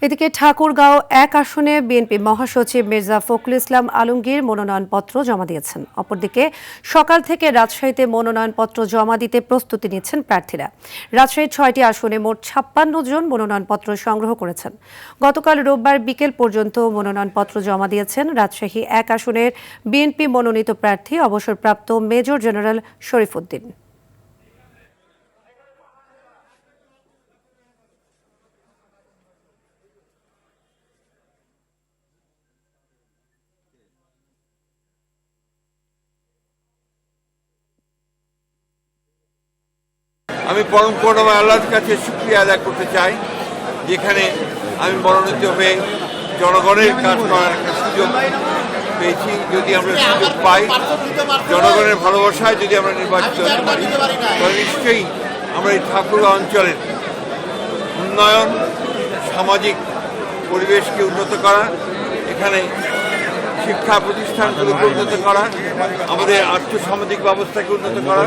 এদিকে ঠাকুরগাঁও ১ আসনে বিএনপি মহাসচিব মির্জা ফখরুল ইসলাম আলমগীর মনোনয়নপত্র জমা দিয়েছেন। অপরদিকে সকাল থেকে রাজশাহীতে মনোনয়নপত্র জমা দিতে প্রস্তুতি নিচ্ছেন প্রার্থীরা। রাজশাহীর ৬টি আসনে মোট ৫৬ জন মনোনয়নপত্র সংগ্রহ করেছেন। গতকাল রোববার বিকেল পর্যন্ত মনোনয়নপত্র জমা দিয়েছেন রাজশাহী ১ আসনের বিএনপি মনোনীত প্রার্থী অবসরপ্রাপ্ত মেজর জেনারেল শরীফ উদ্দিন। আমি পরম করুণাময় আল্লাহর কাছে শুকরিয়া আদায় করতে চাই, যেখানে আমি মনোনীত হয়ে জনগণের কাজ করার একটা সুযোগ পেয়েছি। যদি আমরা সুযোগ পাই, জনগণের ভালোবাসায় যদি আমরা নির্বাচিত হতে পারি, তাহলে নিশ্চয়ই আমরা এই ঠাকুরগাঁও অঞ্চলের উন্নয়ন, সামাজিক পরিবেশকে উন্নত করা, এখানে শিক্ষা প্রতিষ্ঠানগুলোকে উন্নত করা, আমাদের আর্থসামাজিক ব্যবস্থাকে উন্নত করা।